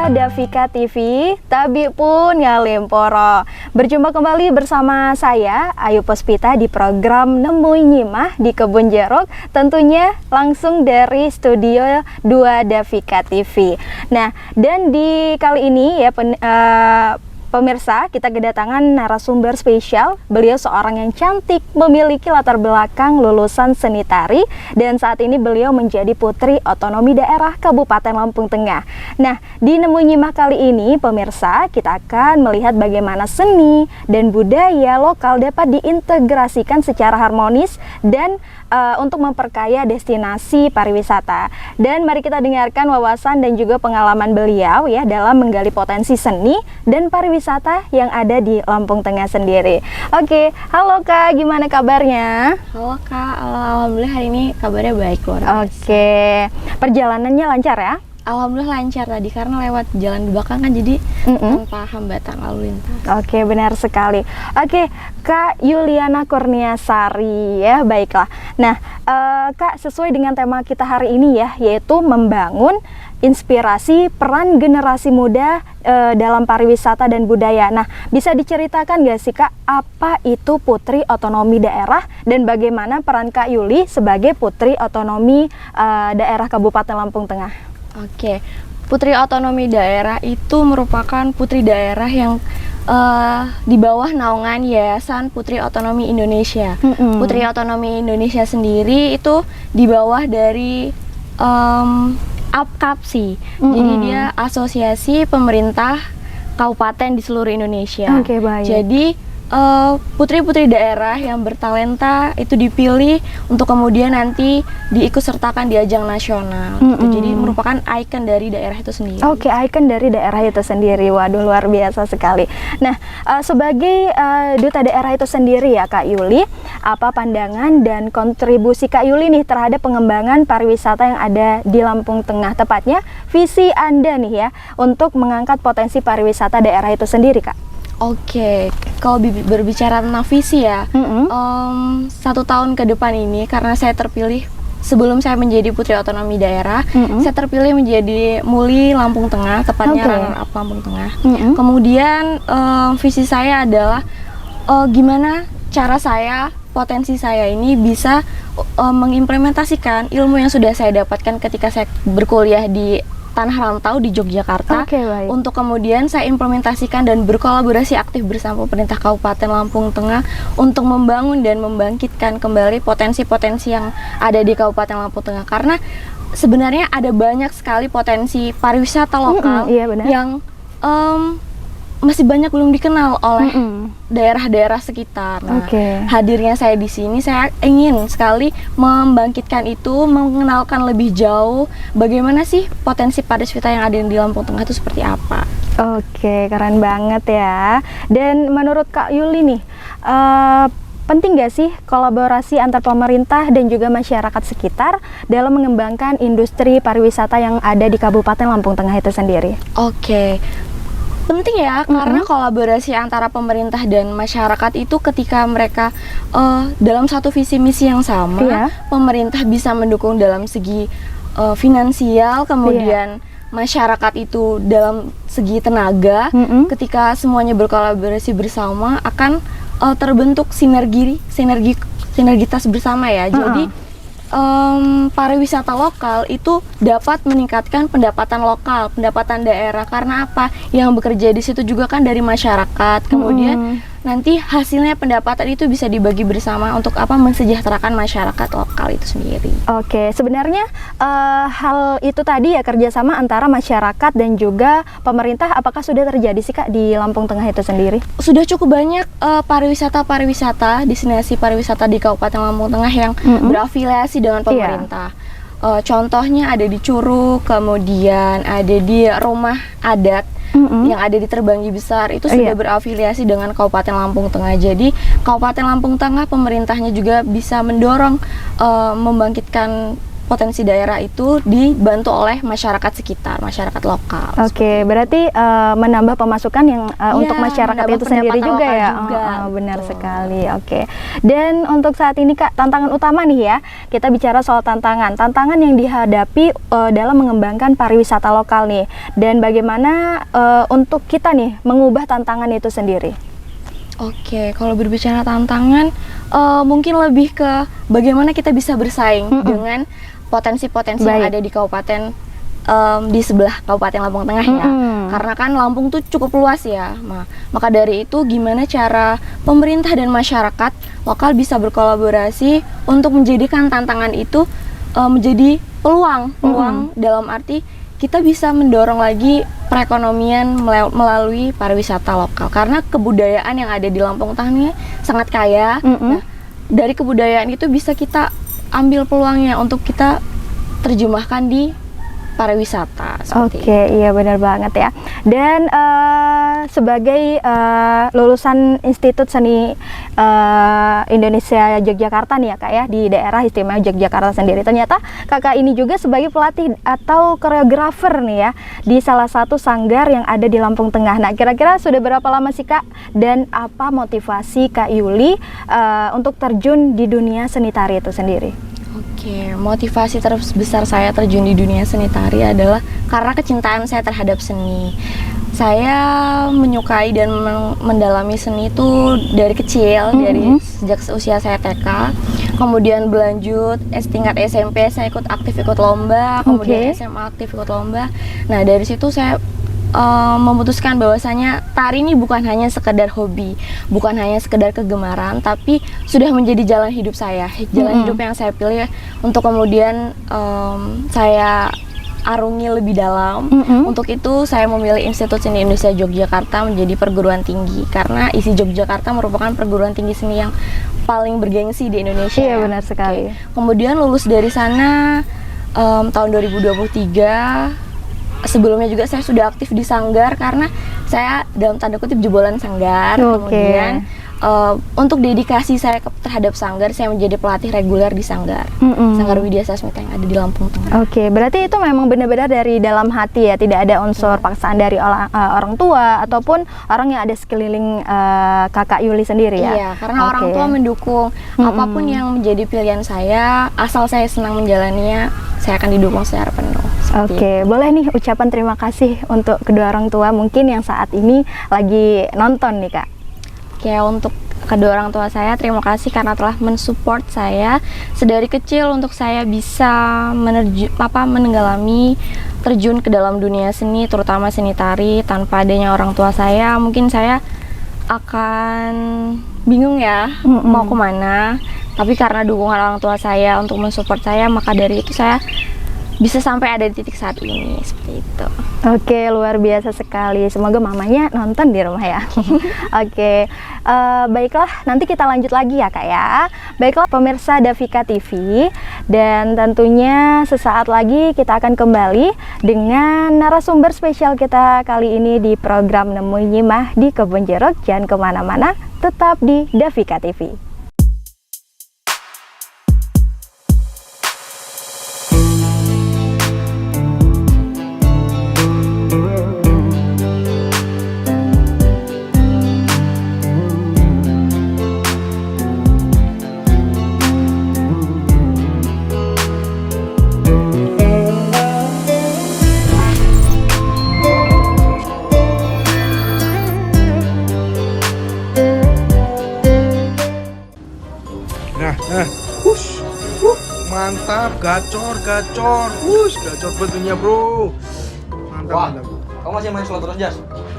Pemirsa Davika TV, tabi pun ngalimporo. Berjumpa kembali bersama saya, Ayu Puspita, di program Nemui Nyimah di Kebun Jeruk, tentunya langsung dari studio 2 Davika TV. Nah, dan di kali ini ya pemirsa, kita kedatangan narasumber spesial. Beliau seorang yang cantik, memiliki latar belakang lulusan seni tari, dan saat ini beliau menjadi Putri Otonomi Daerah Kabupaten Lampung Tengah. Nah, di Nemu Nyimah kali ini, pemirsa, kita akan melihat bagaimana seni dan budaya lokal dapat diintegrasikan secara harmonis dan untuk memperkaya destinasi pariwisata. Dan mari kita dengarkan wawasan dan juga pengalaman beliau ya dalam menggali potensi seni dan pariwisata yang ada di Lampung Tengah sendiri. Oke, halo Kak, gimana kabarnya? Halo Kak, alhamdulillah hari ini kabarnya baik luar biasa. Oke, perjalanannya lancar ya? Alhamdulillah lancar tadi karena lewat jalan di belakang kan, jadi tanpa hambatan lalu lintas. Oke, benar sekali. Oke, Kak Yuliana Kurniasari ya, baiklah. Nah, Kak, sesuai dengan tema kita hari ini ya, yaitu membangun inspirasi peran generasi muda dalam pariwisata dan budaya. Nah, bisa diceritakan nggak sih Kak, apa itu Putri Otonomi Daerah dan bagaimana peran Kak Yuli sebagai Putri Otonomi Daerah Kabupaten Lampung Tengah? Oke, Putri Otonomi Daerah itu merupakan putri daerah yang di bawah naungan Yayasan Putri Otonomi Indonesia. Putri Otonomi Indonesia sendiri itu di bawah dari APKAPSI. Jadi dia asosiasi pemerintah kabupaten di seluruh Indonesia. Oke, baik. Jadi putri-putri daerah yang bertalenta itu dipilih untuk kemudian nanti diikutsertakan di ajang nasional. Gitu. Jadi merupakan ikon dari daerah itu sendiri. Oke, ikon dari daerah itu sendiri. Waduh, luar biasa sekali. Nah, sebagai duta daerah itu sendiri ya Kak Yuli, apa pandangan dan kontribusi Kak Yuli nih terhadap pengembangan pariwisata yang ada di Lampung Tengah? Tepatnya visi Anda nih ya untuk mengangkat potensi pariwisata daerah itu sendiri, Kak. Oke, kalau berbicara tentang visi ya, 1 tahun ke depan ini karena saya terpilih sebelum saya menjadi Putri Otonomi Daerah, saya terpilih menjadi Muli Lampung Tengah, tepatnya runner up Lampung Tengah. Kemudian visi saya adalah gimana cara saya, potensi saya ini bisa mengimplementasikan ilmu yang sudah saya dapatkan ketika saya berkuliah di tanah rantau di Yogyakarta, untuk kemudian saya implementasikan dan berkolaborasi aktif bersama pemerintah Kabupaten Lampung Tengah untuk membangun dan membangkitkan kembali potensi-potensi yang ada di Kabupaten Lampung Tengah. Karena sebenarnya ada banyak sekali potensi pariwisata lokal yang masih banyak belum dikenal oleh daerah-daerah sekitar. Nah, hadirnya saya di sini, saya ingin sekali membangkitkan itu, mengenalkan lebih jauh bagaimana sih potensi pariwisata yang ada di Lampung Tengah itu seperti apa. Oke, keren banget ya. Dan menurut Kak Yuli nih, penting nggak sih kolaborasi antar pemerintah dan juga masyarakat sekitar dalam mengembangkan industri pariwisata yang ada di Kabupaten Lampung Tengah itu sendiri? Oke, penting ya, karena kolaborasi antara pemerintah dan masyarakat itu ketika mereka dalam satu visi misi yang sama, pemerintah bisa mendukung dalam segi finansial, kemudian masyarakat itu dalam segi tenaga. Ketika semuanya berkolaborasi bersama akan terbentuk sinergitas bersama ya. Jadi pariwisata lokal itu dapat meningkatkan pendapatan lokal, pendapatan daerah. Karena apa? Yang bekerja di situ juga kan dari masyarakat. Kemudian nanti hasilnya pendapatan itu bisa dibagi bersama untuk apa? Mensejahterakan masyarakat lokal itu sendiri. Oke, sebenarnya hal itu tadi ya, kerjasama antara masyarakat dan juga pemerintah, apakah sudah terjadi sih Kak di Lampung Tengah itu sendiri? Sudah cukup banyak pariwisata, destinasi pariwisata di Kabupaten Lampung Tengah yang berafiliasi dengan pemerintah. Contohnya ada di Curug, kemudian ada di rumah adat yang ada di Terbanggi Besar, itu sudah berafiliasi dengan Kabupaten Lampung Tengah. Jadi Kabupaten Lampung Tengah pemerintahnya juga bisa mendorong membangkitkan potensi daerah itu dibantu oleh masyarakat sekitar, masyarakat lokal. Oke, berarti menambah pemasukan yang untuk masyarakat itu sendiri juga ya. Benar sekali. Oke. Dan untuk saat ini Kak, tantangan utama nih ya. Kita bicara soal tantangan. Tantangan yang dihadapi dalam mengembangkan pariwisata lokal nih. Dan bagaimana untuk kita nih mengubah tantangan itu sendiri? Oke, kalau berbicara tantangan, mungkin lebih ke bagaimana kita bisa bersaing dengan potensi-potensi yang ada di kabupaten di sebelah Kabupaten Lampung Tengah ya. Karena kan Lampung tuh cukup luas ya. Maka dari itu gimana cara pemerintah dan masyarakat lokal bisa berkolaborasi untuk menjadikan tantangan itu menjadi peluang dalam arti kita bisa mendorong lagi perekonomian melalui pariwisata lokal. Karena kebudayaan yang ada di Lampung Tengah ini sangat kaya. Nah, dari kebudayaan itu bisa kita ambil peluangnya untuk kita terjemahkan di pariwisata. Oke, iya benar banget ya. Dan sebagai lulusan Institut Seni Indonesia Yogyakarta nih ya Kak ya, di daerah istimewa Yogyakarta sendiri, ternyata Kakak ini juga sebagai pelatih atau koreografer nih ya di salah satu sanggar yang ada di Lampung Tengah. Nah, kira-kira sudah berapa lama sih Kak, dan apa motivasi Kak Yuli untuk terjun di dunia seni tari itu sendiri? Oke, motivasi terbesar saya terjun di dunia seni tari adalah karena kecintaan saya terhadap seni. Saya menyukai dan mendalami seni itu dari kecil, dari sejak usia saya TK. Kemudian berlanjut tingkat SMP saya ikut lomba, kemudian SMA aktif ikut lomba. Nah, dari situ saya memutuskan bahwasanya tari ini bukan hanya sekedar hobi, bukan hanya sekedar kegemaran, tapi sudah menjadi jalan hidup saya, jalan hidup yang saya pilih untuk kemudian saya arungi lebih dalam. Untuk itu saya memilih Institut Seni Indonesia Yogyakarta menjadi perguruan tinggi, karena ISI Yogyakarta merupakan perguruan tinggi seni yang paling bergengsi di Indonesia. Iya, benar sekali. Kemudian lulus dari sana tahun 2023. Sebelumnya juga saya sudah aktif di sanggar karena saya dalam tanda kutip jebolan sanggar. Kemudian untuk dedikasi saya terhadap sanggar, saya menjadi pelatih reguler di sanggar Sanggar Widya Sasmita yang ada di Lampung Tengah. Oke, berarti itu memang benar-benar dari dalam hati ya, tidak ada unsur paksaan dari orang tua ataupun orang yang ada sekeliling Kakak Yuli sendiri ya? Iya, karena orang tua mendukung apapun yang menjadi pilihan saya, asal saya senang menjalaninya, saya akan didukung secara penuh. Oke, boleh nih ucapan terima kasih untuk kedua orang tua mungkin yang saat ini lagi nonton nih Kak. Oke, untuk kedua orang tua saya terima kasih karena telah mensupport saya sedari kecil untuk saya bisa menenggelami terjun ke dalam dunia seni, terutama seni tari. Tanpa adanya orang tua saya, mungkin saya akan bingung ya mau kemana. Tapi karena dukungan orang tua saya untuk mensupport saya, maka dari itu saya bisa sampai ada di titik saat ini, seperti itu. Oke, luar biasa sekali. Semoga mamanya nonton di rumah ya. Oke, baiklah, nanti kita lanjut lagi ya Kak ya. Baiklah pemirsa Davika TV, dan tentunya sesaat lagi kita akan kembali dengan narasumber spesial kita kali ini di program Nemu Nyimah di Kebun Jeruk. Jangan kemana-mana, tetap di Davika TV. Mantap, gacor, gacor betulnya bro. Mantap, Wah, mantap. kamu masih main slot terus, Jas?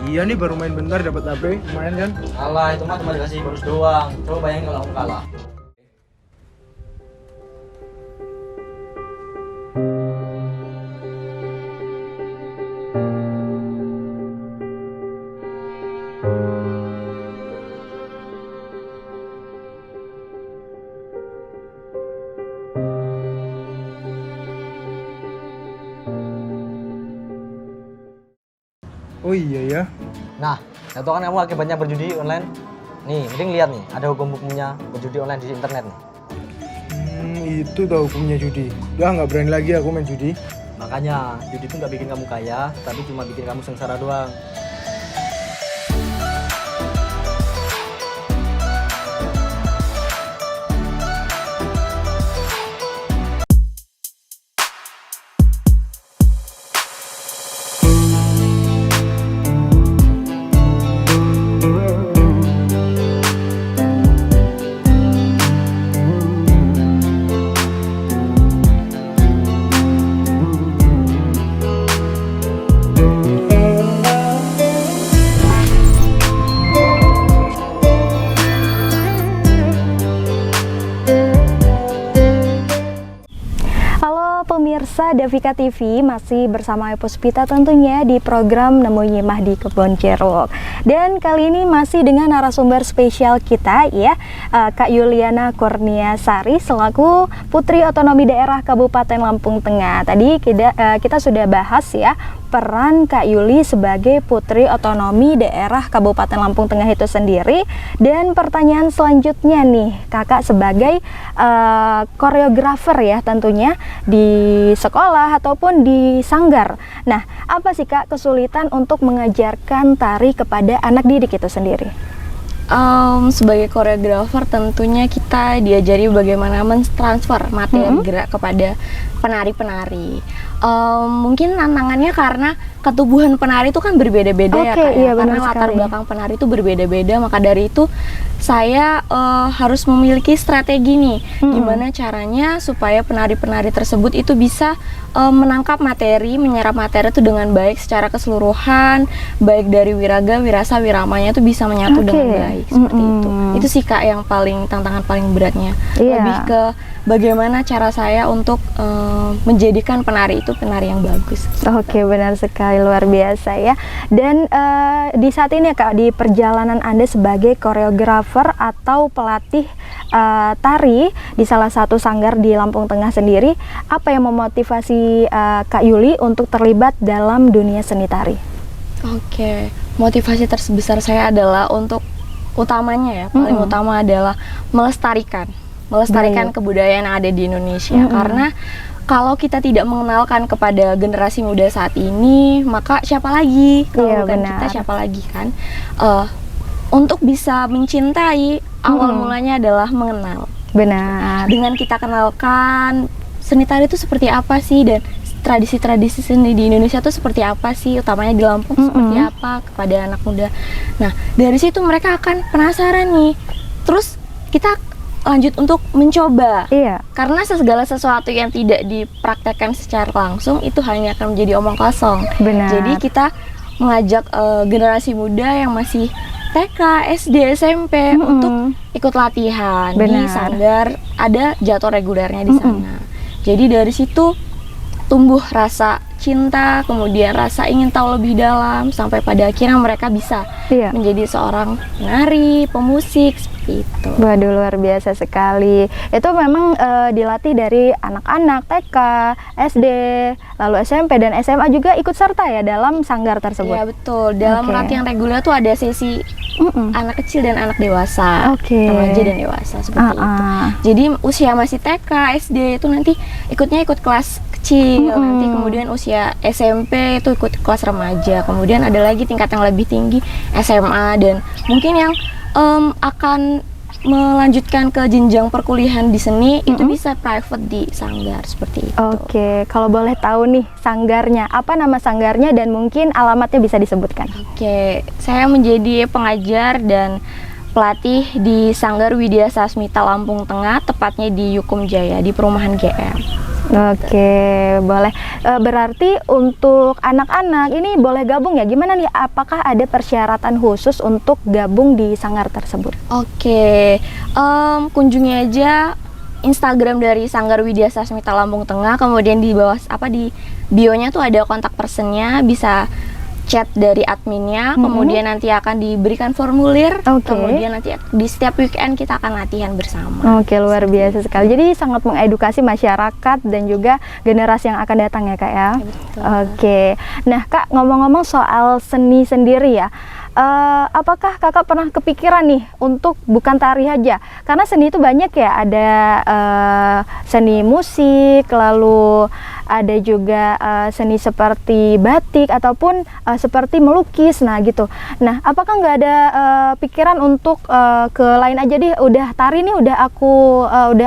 Iya nih, baru main bentar dapat HP, lumayan kan? Alah, itu mah cuma dikasih bonus doang. Coba bayangin kalau kamu kalah. Oh iya ya. Nah, saya tahu kan kamu akibatnya berjudi online. Nih, mending lihat nih, ada hukum-hukumnya berjudi online di internet nih. itu tau hukumnya judi. Udah nggak berani lagi aku main judi. Makanya judi itu nggak bikin kamu kaya, tapi cuma bikin kamu sengsara doang. Pemirsa Davika TV masih bersama Ayu Puspita tentunya di program Nemu Nyimah di Kebon Jeruk. Dan kali ini masih dengan narasumber spesial kita ya, Kak Yuliana Kurniasari selaku Putri Otonomi Daerah Kabupaten Lampung Tengah. Tadi kita sudah bahas ya peran Kak Yuli sebagai Putri Otonomi Daerah Kabupaten Lampung Tengah itu sendiri. Dan pertanyaan selanjutnya nih, Kakak sebagai koreografer ya tentunya di sekolah ataupun di sanggar. Nah, apa sih Kak kesulitan untuk mengajarkan tari kepada anak didik itu sendiri? Sebagai koreografer tentunya kita diajari bagaimana mentransfer materi gerak kepada penari-penari. Mungkin tantangannya karena ketubuhan penari itu kan berbeda-beda ya Kak. Iya, karena latar belakang penari itu berbeda-beda, maka dari itu saya harus memiliki strategi nih, gimana caranya supaya penari-penari tersebut itu bisa menangkap materi, menyerap materi itu dengan baik secara keseluruhan, baik dari wiraga, wirasa, wiramanya itu bisa menyatu dengan baik seperti itu. Itu sih Kak yang tantangan paling beratnya. Lebih ke bagaimana cara saya untuk menjadikan penari itu penari yang bagus. Oke, benar sekali, luar biasa ya. Dan di saat ini ya Kak, di perjalanan Anda sebagai koreografer atau pelatih tari di salah satu sanggar di Lampung Tengah sendiri, apa yang memotivasi Kak Yuli untuk terlibat dalam dunia seni tari? Oke, motivasi terbesar saya adalah untuk utamanya ya, paling utama adalah melestarikan kebudayaan yang ada di Indonesia. Karena kalau kita tidak mengenalkan kepada generasi muda saat ini, maka siapa lagi kalau bukan kita, siapa lagi kan? Untuk bisa mencintai, awal mulanya adalah mengenal. Benar. Dengan kita kenalkan seni tari itu seperti apa sih, dan tradisi-tradisi seni di Indonesia itu seperti apa sih, utamanya di Lampung seperti apa kepada anak muda. Nah, dari situ mereka akan penasaran nih. Terus kita lanjut untuk mencoba. Karena segala sesuatu yang tidak dipraktekkan secara langsung itu hanya akan menjadi omong kosong. Benar. Jadi kita mengajak generasi muda yang masih TK, SD, SMP untuk ikut latihan di sanggar, ada jatuh regulernya di sana. Jadi dari situ tumbuh rasa cinta, kemudian rasa ingin tahu lebih dalam, sampai pada akhirnya mereka bisa menjadi seorang penari, pemusik, seperti itu. Waduh, luar biasa sekali. Itu memang dilatih dari anak-anak TK, SD, lalu SMP dan SMA juga ikut serta ya dalam sanggar tersebut? Iya betul, dalam latihan reguler tuh ada sesi anak kecil dan anak dewasa, remaja dan dewasa seperti itu. Jadi usia masih TK, SD itu nanti ikut kelas kecil, nanti kemudian usia SMP itu ikut kelas remaja, kemudian ada lagi tingkat yang lebih tinggi SMA, dan mungkin yang akan melanjutkan ke jenjang perkuliahan di seni itu bisa private di sanggar seperti itu. Oke, kalau boleh tahu nih sanggarnya, apa nama sanggarnya dan mungkin alamatnya bisa disebutkan? Oke, saya menjadi pengajar dan pelatih di Sanggar Widya Sasmita Lampung Tengah, tepatnya di Yukum Jaya di perumahan GM. Oke, boleh. Berarti untuk anak-anak ini boleh gabung ya? Gimana nih? Apakah ada persyaratan khusus untuk gabung di sanggar tersebut? Oke, kunjungi aja Instagram dari Sanggar Widya Sasmita Lampung Tengah. Kemudian di bawah di bio-nya tuh ada kontak personnya, bisa chat dari adminnya, kemudian nanti akan diberikan formulir, Oke. kemudian nanti di setiap weekend kita akan latihan bersama. Oke, luar biasa sekali. Jadi sangat mengedukasi masyarakat dan juga generasi yang akan datang ya Kak ya. Betul. Oke. Nah Kak, ngomong-ngomong soal seni sendiri ya, apakah Kakak pernah kepikiran nih untuk bukan tari aja? Karena seni itu banyak ya, ada seni musik, lalu ada juga seni seperti batik ataupun seperti melukis, nah gitu. Nah, apakah nggak ada pikiran untuk ke lain aja deh? Udah tari nih, udah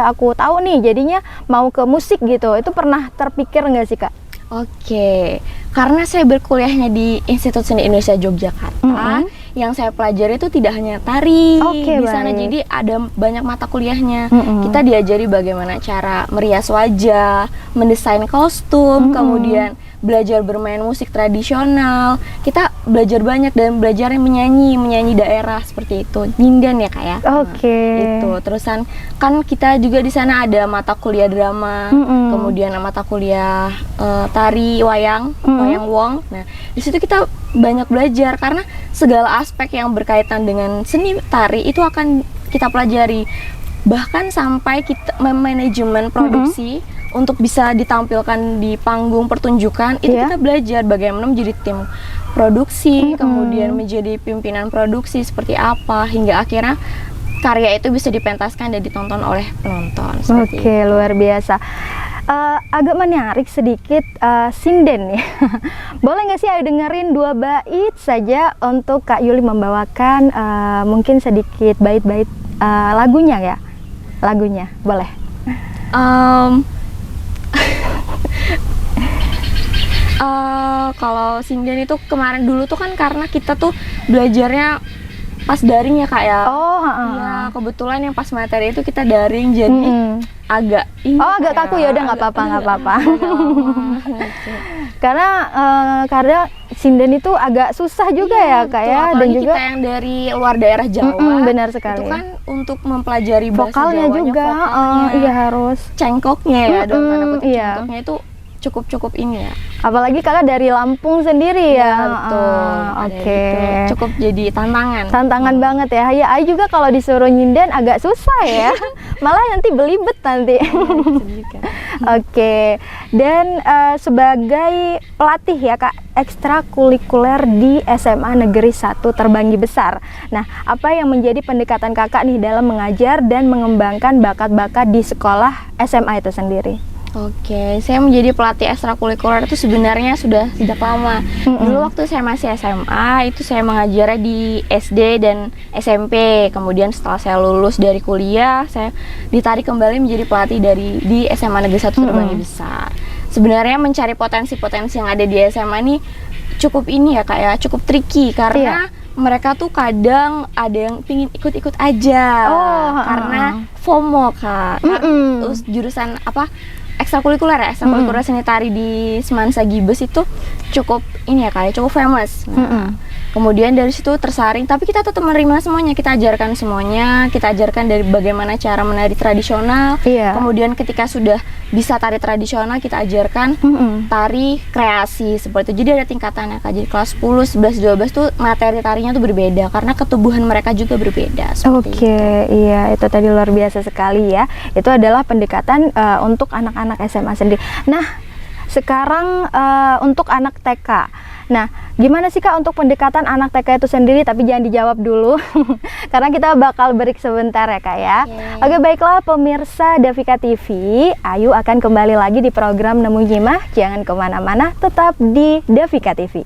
aku tahu nih, jadinya mau ke musik gitu. Itu pernah terpikir nggak sih Kak? Oke, karena saya berkuliahnya di Institut Seni Indonesia Yogyakarta, yang saya pelajari itu tidak hanya tari Oke, di sana, baik. jadi ada banyak mata kuliahnya. Kita diajari bagaimana cara merias wajah, mendesain kostum, kemudian belajar bermain musik tradisional. Kita belajar banyak dan belajar menyanyi daerah seperti itu, nyinden ya Kak ya. Oke. Itu terusan kan kita juga di sana ada mata kuliah drama, kemudian mata kuliah tari wayang wong. Nah, di situ kita banyak belajar karena segala aspek yang berkaitan dengan seni tari itu akan kita pelajari. Bahkan sampai kita manajemen produksi untuk bisa ditampilkan di panggung pertunjukan itu kita belajar bagaimana menjadi tim produksi, kemudian menjadi pimpinan produksi seperti apa, hingga akhirnya karya itu bisa dipentaskan dan ditonton oleh penonton. Oke, luar biasa. Agak menarik sedikit sinden ya. Boleh nggak sih ayo dengerin 2 bait saja untuk Kak Yuli membawakan mungkin sedikit bait-bait lagunya ya? Lagunya, boleh? Kalau sinden itu kemarin dulu tuh kan karena kita tuh belajarnya pas daring ya Kak ya. Oh, Iya, kebetulan yang pas materi itu kita daring jadi agak ini agak kaku ya, udah nggak apa-apa. Karena sinden itu agak susah juga ya Kak betul, ya, dan apalagi juga kita yang dari luar daerah Jawa. benar sekali. Itu kan untuk mempelajari bahasa vokalnya Jawanya, juga, vokalnya, iya harus. cengkoknya ya, dalam tanda kutip iya. cengkoknya itu cukup ini ya. Apalagi Kakak dari Lampung sendiri ya. Betul. Oke. Gitu. Cukup jadi tantangan. Tantangan banget ya. Ya, Ai juga kalau disuruh nyinden agak susah ya. Malah nanti belibet nanti. Oke. Dan sebagai pelatih ya Kak, ekstrakurikuler di SMA Negeri 1 Terbanggi Besar. Nah, apa yang menjadi pendekatan Kakak nih dalam mengajar dan mengembangkan bakat-bakat di sekolah SMA itu sendiri? Oke, saya menjadi pelatih ekstrakurikuler itu sebenarnya sudah sejak lama. Dulu waktu saya masih SMA, itu saya mengajar di SD dan SMP. Kemudian setelah saya lulus dari kuliah, saya ditarik kembali menjadi pelatih di SMA Negeri 1 Terbanggi Besar. Sebenarnya mencari potensi-potensi yang ada di SMA ini cukup ini ya Kak ya, cukup tricky karena mereka tuh kadang ada yang pingin ikut-ikut aja karena FOMO Kak. Terus jurusan apa? Ekstrakurikuler ya, ekstrakurikuler seni tari di Semansa Gibes itu cukup ini ya Kak, cukup famous. Nah, kemudian dari situ tersaring, tapi kita tetap menerima semuanya, kita ajarkan semuanya, kita ajarkan dari bagaimana cara menari tradisional. Kemudian ketika sudah bisa tari tradisional, kita ajarkan tari kreasi seperti itu. Jadi ada tingkatannya Kak. Jadi kelas 10, 11, 12 tuh materi tarinya tuh berbeda karena ketubuhan mereka juga berbeda. Oke, iya itu tadi luar biasa sekali ya. Itu adalah pendekatan untuk anak-anak SMA sendiri. Nah, sekarang untuk anak TK. Nah, gimana sih Kak untuk pendekatan anak TK itu sendiri? Tapi jangan dijawab dulu, karena kita bakal break sebentar ya Kak ya. Oke, baiklah pemirsa Davika TV, Ayu akan kembali lagi di program Nemu Nyimah. Jangan kemana-mana, tetap di Davika TV.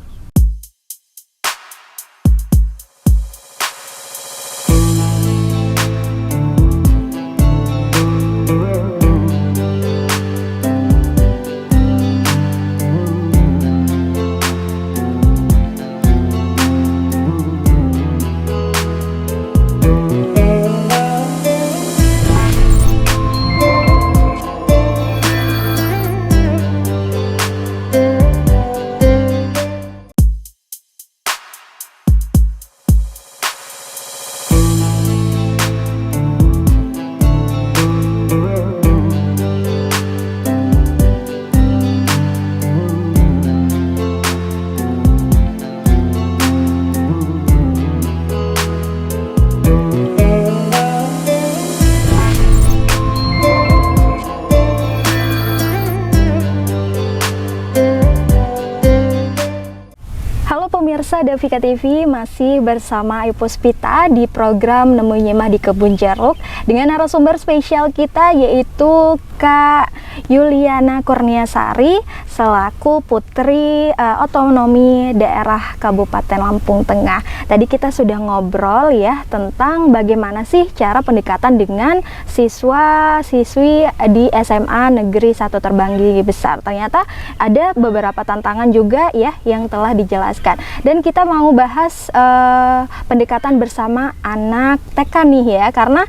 pemirsa Davika TV, masih bersama Ayu Puspita di program Nemu Nyimah di Kebun Jeruk dengan narasumber spesial kita yaitu Kak Yuliana Kurniasari selaku Putri Otonomi Daerah Kabupaten Lampung Tengah. Tadi kita sudah ngobrol ya tentang bagaimana sih cara pendekatan dengan siswa-siswi di SMA Negeri 1 Terbanggi Besar. Ternyata ada beberapa tantangan juga ya yang telah dijelaskan. Dan kita mau bahas pendekatan bersama anak TK nih ya, karena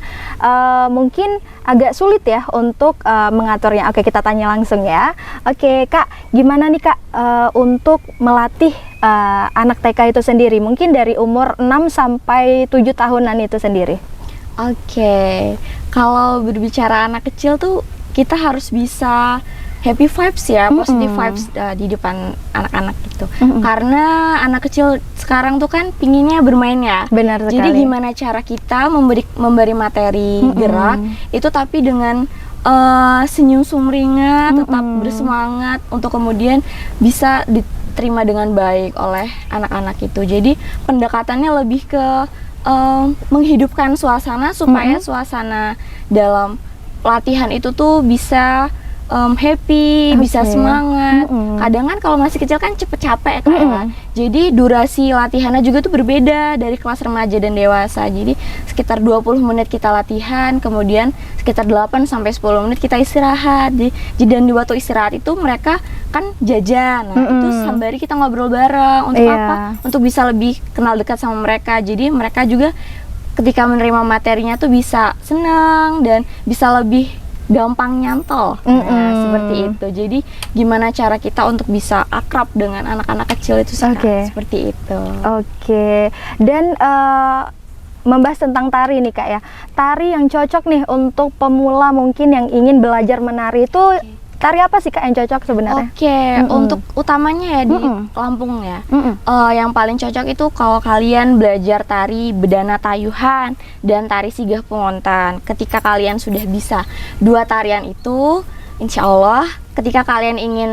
mungkin agak sulit ya untuk mengaturnya. Oke, kita tanya langsung ya. Oke, Kak, gimana nih Kak untuk melatih anak TK itu sendiri? Mungkin dari umur 6 sampai 7 tahunan itu sendiri. Oke, kalau berbicara anak kecil tuh kita harus bisa happy vibes ya, positive vibes di depan anak-anak gitu. Karena anak kecil sekarang tuh kan pinginnya bermain ya. Benar sekali. Jadi gimana cara kita memberi materi gerak itu tapi dengan senyum sumringah, tetap bersemangat untuk kemudian bisa diterima dengan baik oleh anak-anak itu. Jadi pendekatannya lebih ke menghidupkan suasana supaya suasana dalam latihan itu tuh bisa happy, bisa semangat. Kadang kan kalau masih kecil kan cepet capek kan. Jadi durasi latihannya juga tuh berbeda dari kelas remaja dan dewasa. Jadi sekitar 20 menit kita latihan, kemudian sekitar 8 sampai 10 menit kita istirahat. Jadi dan di waktu istirahat itu mereka kan jajan. Nah, itu sembari kita ngobrol bareng untuk apa? Untuk bisa lebih kenal dekat sama mereka. Jadi mereka juga ketika menerima materinya tuh bisa senang dan bisa lebih gampang nyantol. Nah, seperti itu. Jadi gimana cara kita untuk bisa akrab dengan anak-anak kecil itu seperti itu. Oke. Dan membahas tentang tari nih Kak ya. Tari yang cocok nih untuk pemula mungkin yang ingin belajar menari itu tari apa sih Kak yang cocok sebenarnya? Untuk utamanya ya di Lampung ya, yang paling cocok itu kalau kalian belajar tari Bedana Tayuhan dan tari Sigah Pungontan. Ketika kalian sudah bisa 2 tarian itu, insya Allah ketika kalian ingin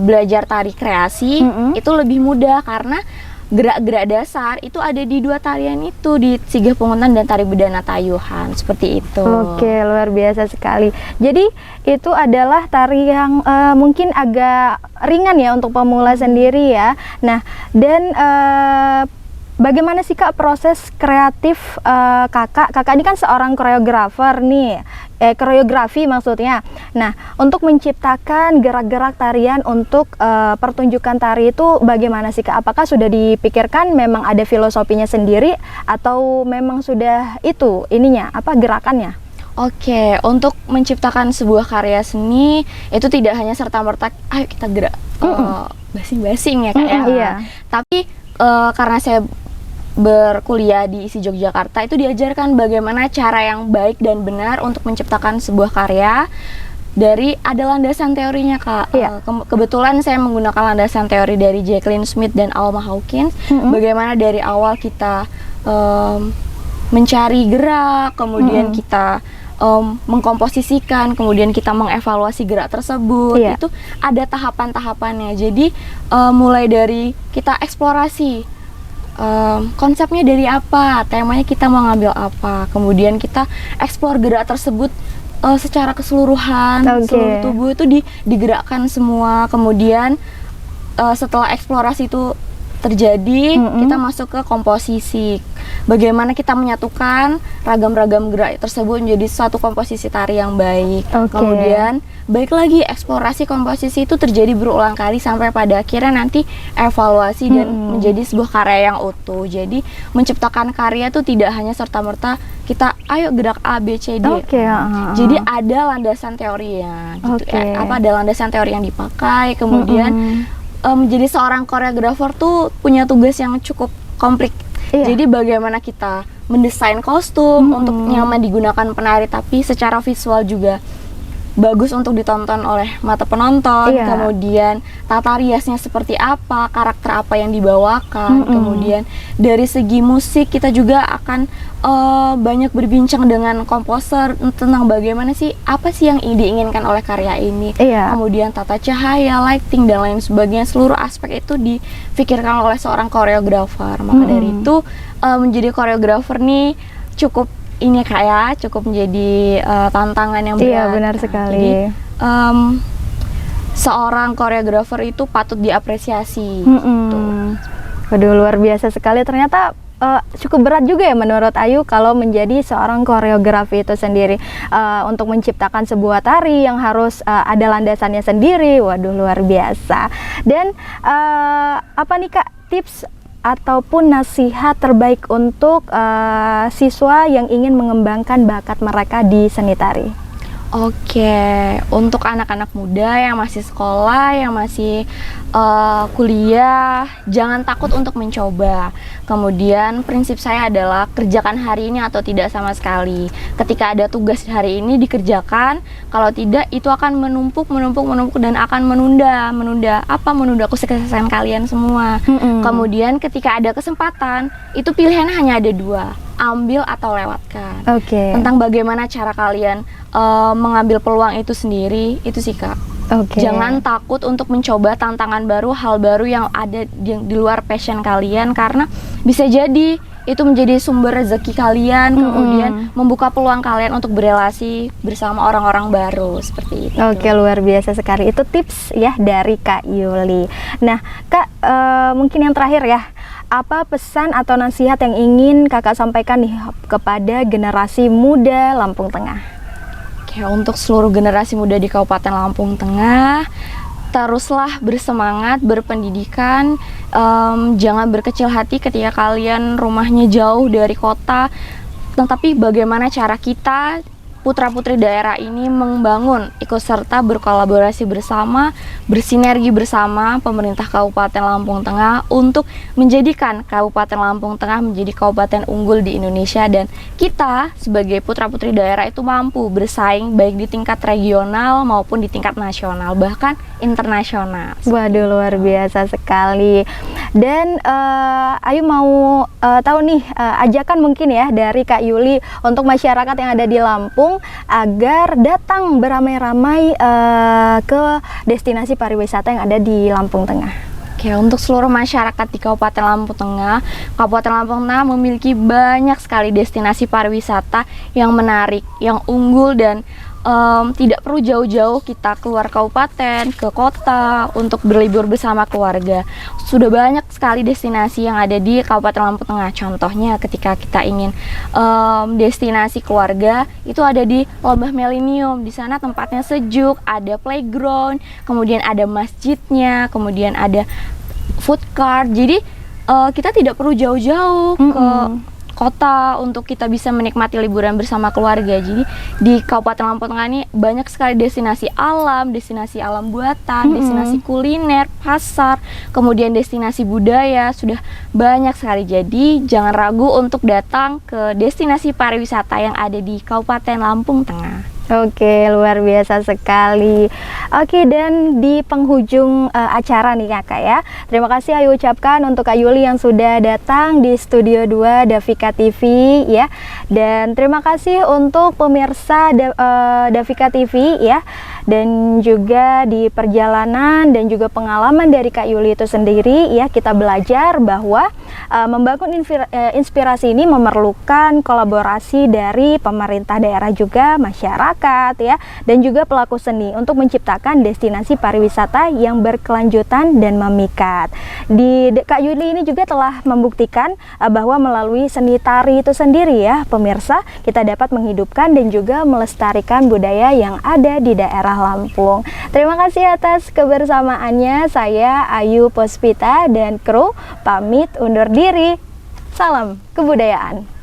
belajar tari kreasi itu lebih mudah karena gerak-gerak dasar itu ada di 2 tarian itu, di Sigah Pungontan dan tari Bedana Tayuhan, seperti itu. Oke, luar biasa sekali. Jadi itu adalah tari yang mungkin agak ringan ya untuk pemula sendiri ya. Nah, dan bagaimana sih Kak proses kreatif kakak? Kakak ini kan seorang koreografer nih, koreografi maksudnya. Nah, untuk menciptakan gerak-gerak tarian untuk pertunjukan tari itu bagaimana sih Kak? Apakah sudah dipikirkan memang ada filosofinya sendiri atau memang sudah itu ininya apa gerakannya? Oke, untuk menciptakan sebuah karya seni itu tidak hanya serta-merta ayo kita gerak basing-basing ya Kak ya. Iya. Tapi karena saya berkuliah di ISI Yogyakarta itu diajarkan bagaimana cara yang baik dan benar untuk menciptakan sebuah karya dari ada landasan teorinya Kak. Kebetulan saya menggunakan landasan teori dari Jacqueline Smith dan Alma Hawkins. Bagaimana dari awal kita mencari gerak, kemudian kita mengkomposisikan, kemudian kita mengevaluasi gerak tersebut. Itu ada tahapan-tahapannya. Jadi mulai dari kita eksplorasi konsepnya dari apa, temanya kita mau ngambil apa, kemudian kita eksplor gerak tersebut secara keseluruhan, seluruh tubuh itu digerakkan semua. Kemudian setelah eksplorasi itu terjadi, kita masuk ke komposisi. Bagaimana kita menyatukan ragam-ragam gerak tersebut menjadi suatu komposisi tari yang baik. Kemudian baik lagi eksplorasi komposisi itu terjadi berulang kali sampai pada akhirnya nanti evaluasi dan menjadi sebuah karya yang utuh. Jadi menciptakan karya itu tidak hanya serta-merta kita ayo gerak A B C D. Jadi ada landasan teorinya gitu ya. Ada landasan teori yang dipakai, kemudian menjadi seorang koreografer tuh punya tugas yang cukup komplit. Jadi bagaimana kita mendesain kostum untuk nyaman digunakan penari tapi secara visual juga bagus untuk ditonton oleh mata penonton, Iya. kemudian tata riasnya seperti apa, karakter apa yang dibawakan, kemudian dari segi musik kita juga akan banyak berbincang dengan komposer tentang bagaimana sih, apa sih yang diinginkan oleh karya ini, Iya. kemudian tata cahaya, lighting dan lain sebagainya, seluruh aspek itu difikirkan oleh seorang koreografer. Maka dari itu menjadi koreografer nih cukup ini kayak cukup menjadi tantangan yang berat. Iya, benar Nah, sekali. Jadi seorang koreografer itu patut diapresiasi. Waduh, luar biasa sekali. Ternyata cukup berat juga ya menurut Ayu kalau menjadi seorang koreografi itu sendiri, untuk menciptakan sebuah tari yang harus ada landasannya sendiri. Waduh, luar biasa. Dan apa nih Kak tips ataupun nasihat terbaik untuk siswa yang ingin mengembangkan bakat mereka di seni tari? Oke, untuk anak-anak muda yang masih sekolah, yang masih kuliah, jangan takut untuk mencoba. Kemudian prinsip saya adalah kerjakan hari ini atau tidak sama sekali. Ketika ada tugas hari ini dikerjakan, kalau tidak itu akan menumpuk dan akan menunda kesuksesan kalian semua. Kemudian ketika ada kesempatan, itu pilihannya hanya ada dua, ambil atau lewatkan. Oke. Tentang bagaimana cara kalian mengambil peluang itu sendiri, itu sih Kak. Oke. Jangan takut untuk mencoba tantangan baru, hal baru yang ada di luar passion kalian, karena bisa jadi itu menjadi sumber rezeki kalian, kemudian membuka peluang kalian untuk berelasi bersama orang-orang baru, seperti itu. Oke, luar biasa sekali. Itu tips ya dari Kak Yuli. Nah, Kak, mungkin yang terakhir ya, apa pesan atau nasihat yang ingin Kakak sampaikan nih kepada generasi muda Lampung Tengah? Oke, untuk seluruh generasi muda di Kabupaten Lampung Tengah, teruslah bersemangat, berpendidikan, jangan berkecil hati ketika kalian rumahnya jauh dari kota, tetapi bagaimana cara kita putra-putri daerah ini membangun, ikut serta berkolaborasi bersama, bersinergi bersama pemerintah Kabupaten Lampung Tengah untuk menjadikan Kabupaten Lampung Tengah menjadi kabupaten unggul di Indonesia, dan kita sebagai putra-putri daerah itu mampu bersaing baik di tingkat regional maupun di tingkat nasional, bahkan internasional. Waduh, luar biasa sekali. Dan Ayu mau tahu nih ajakan mungkin ya dari Kak Yuli untuk masyarakat yang ada di Lampung agar datang beramai-ramai ke destinasi pariwisata yang ada di Lampung Tengah. Oke, untuk seluruh masyarakat di Kabupaten Lampung Tengah, Kabupaten Lampung Tengah memiliki banyak sekali destinasi pariwisata yang menarik, yang unggul, dan tidak perlu jauh-jauh kita keluar kabupaten ke kota untuk berlibur bersama keluarga. Sudah banyak sekali destinasi yang ada di Kabupaten Lampung Tengah. Contohnya ketika kita ingin destinasi keluarga, itu ada di Lembah Milenium. Di sana tempatnya sejuk, ada playground, kemudian ada masjidnya, kemudian ada food cart. Jadi kita tidak perlu jauh-jauh ke kota untuk kita bisa menikmati liburan bersama keluarga. Jadi di Kabupaten Lampung Tengah ini banyak sekali destinasi alam buatan, destinasi kuliner, pasar, kemudian destinasi budaya, sudah banyak sekali. Jadi jangan ragu untuk datang ke destinasi pariwisata yang ada di Kabupaten Lampung Tengah. Oke, luar biasa sekali. Oke, dan di penghujung acara nih Kakak ya, terima kasih Ayu ucapkan untuk Kak Yuli yang sudah datang di Studio 2 Davika TV ya. Dan terima kasih untuk pemirsa Davika TV ya. Dan juga di perjalanan dan juga pengalaman dari Kak Yuli itu sendiri ya, kita belajar bahwa membangun inspirasi ini memerlukan kolaborasi dari pemerintah daerah, juga masyarakat ya, dan juga pelaku seni untuk menciptakan destinasi pariwisata yang berkelanjutan dan memikat. Kak Yuli ini juga telah membuktikan bahwa melalui seni tari itu sendiri ya pemirsa, kita dapat menghidupkan dan juga melestarikan budaya yang ada di daerah Lampung. Terima kasih atas kebersamaannya. Saya Ayu Pospita dan kru pamit undur diri. Salam kebudayaan.